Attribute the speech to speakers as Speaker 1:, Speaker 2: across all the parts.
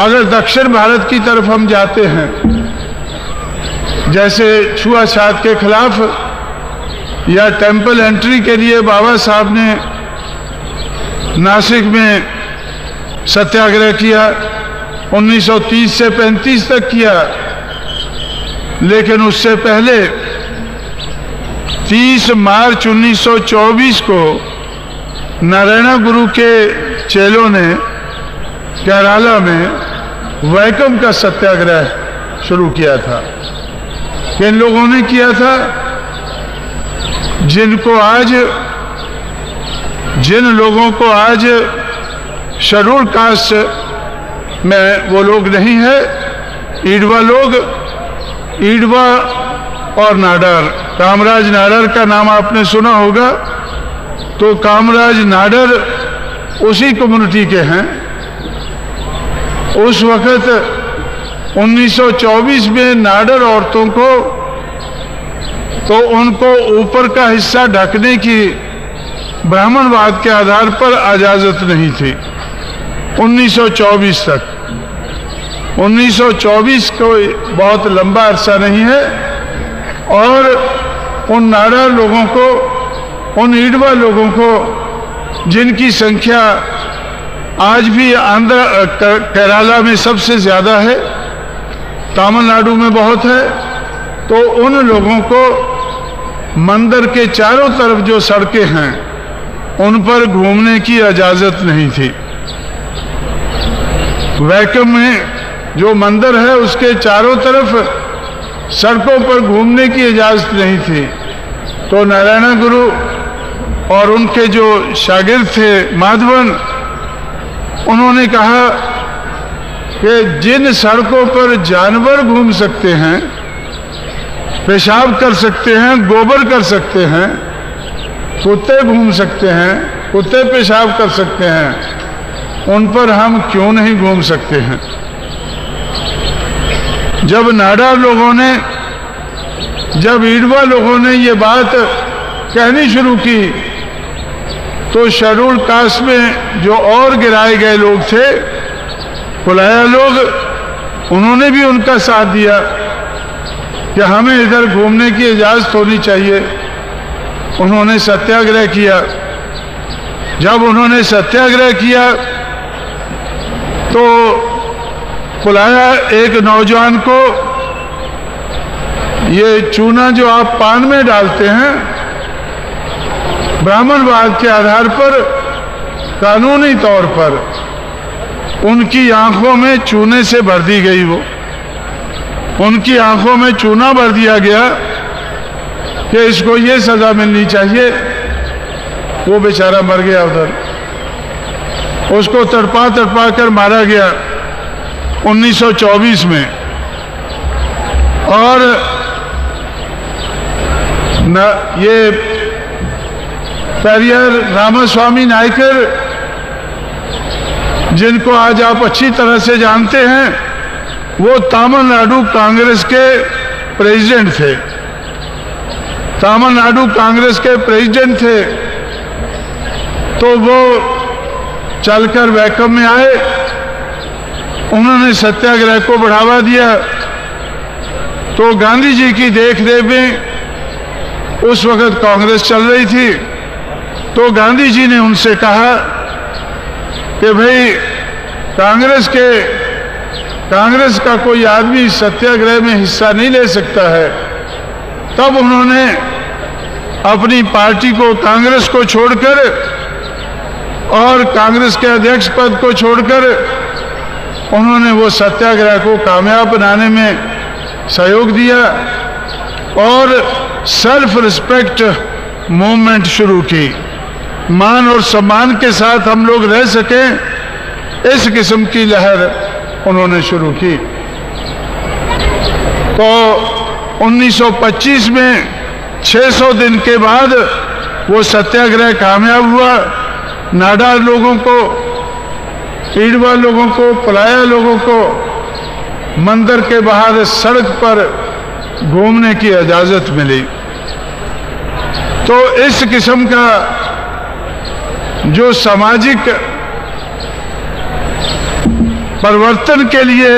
Speaker 1: अगर दक्षिण भारत की तरफ हम जाते हैं, जैसे छुआछूत के खिलाफ या टेंपल एंट्री के लिए बाबा साहब ने नासिक में सत्याग्रह किया, 1930 से 35 तक किया। लेकिन उससे पहले 30 मार्च 1924 को नारायण गुरु के चेलों ने केरला में वैकम का सत्याग्रह शुरू किया था। किन लोगों ने किया था? जिन लोगों को आज शेड्यूल कास्ट में वो लोग नहीं है, ईडवा लोग, ईडवा और नाडार। कामराज नाडार का नाम आपने सुना होगा। तो कामराज नाडार उसी कम्युनिटी के हैं। उस वक्त 1924 में नाडार औरतों को तो उनको ऊपर का हिस्सा ढकने की ब्राह्मणवाद के आधार पर इजाजत नहीं थी 1924 तक। 1924 कोई बहुत लंबा अरसा नहीं है। और उन नाडार लोगों को, उन ईडवा लोगों को, जिनकी संख्या आज भी आंध्र केरला में सबसे ज़्यादा है, तमिलनाडु में बहुत है, तो उन लोगों को मंदिर के चारों तरफ जो सड़कें हैं उन पर घूमने की इजाज़त नहीं थी। वैकम में जो मंदिर है उसके चारों तरफ सड़कों पर घूमने की इजाज़त नहीं थी। तो नारायण गुरु और उनके जो शागिर्द थे माधवन, उन्होंने कहा कि जिन सड़कों पर जानवर घूम सकते हैं, पेशाब कर सकते हैं, गोबर कर सकते हैं, कुत्ते घूम सकते हैं, कुत्ते पेशाब कर सकते हैं, उन पर हम क्यों नहीं घूम सकते हैं? जब नाडार लोगों ने, जब ईडवा लोगों ने ये बात कहनी शुरू की, तो शेड्यूल कास्ट में जो और गिराए गए लोग थे, पुलाया लोग, उन्होंने भी उनका साथ दिया कि हमें इधर घूमने की इजाज़त होनी चाहिए। उन्होंने सत्याग्रह किया। जब उन्होंने सत्याग्रह किया तो पुलाया एक नौजवान को, ये चूना जो आप पान में डालते हैं, ब्राह्मणवाद के आधार पर, कानूनी तौर पर उनकी आंखों में चूने से भर दी गई। वो उनकी आंखों में चूना भर दिया गया कि इसको ये सजा मिलनी चाहिए। वो बेचारा मर गया उधर, उसको तड़पा तड़पा कर मारा गया 1924 में। और ये पेरियार रामास्वामी नायकर, जिनको आज आप अच्छी तरह से जानते हैं, वो तमिलनाडु कांग्रेस के प्रेसिडेंट थे। तमिलनाडु कांग्रेस के प्रेसिडेंट थे। तो वो चलकर वैकम में आए, उन्होंने सत्याग्रह को बढ़ावा दिया। तो गांधी जी की देखरेख में उस वक्त कांग्रेस चल रही थी। तो गांधी जी ने उनसे कहा कि भाई कांग्रेस का कोई आदमी सत्याग्रह में हिस्सा नहीं ले सकता है। तब उन्होंने अपनी पार्टी को, कांग्रेस को छोड़कर और कांग्रेस के अध्यक्ष पद को छोड़कर उन्होंने वो सत्याग्रह को कामयाब बनाने में सहयोग दिया और सेल्फ रिस्पेक्ट मूवमेंट शुरू की। मान और सम्मान के साथ हम लोग रह सकें, इस किस्म की लहर उन्होंने शुरू की। तो 1925 में 600 दिन के बाद वो सत्याग्रह कामयाब हुआ। नाडार लोगों को, ईडवा लोगों को, पलाया लोगों को मंदिर के बाहर सड़क पर घूमने की इजाज़त मिली। तो इस किस्म का जो सामाजिक परिवर्तन के लिए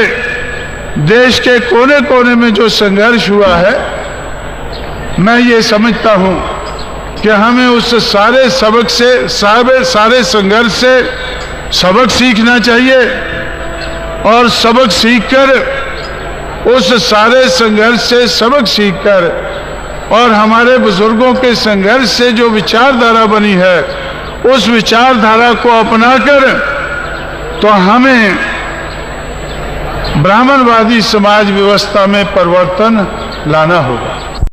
Speaker 1: देश के कोने कोने में जो संघर्ष हुआ है, मैं ये समझता हूँ कि हमें उस सारे सबक से, सारे संघर्ष से सबक सीखना चाहिए और सबक सीखकर उस सारे संघर्ष से सबक सीखकर और हमारे बुजुर्गों के संघर्ष से जो विचारधारा बनी है उस विचारधारा को अपनाकर तो हमें ब्राह्मणवादी समाज व्यवस्था में परिवर्तन लाना होगा।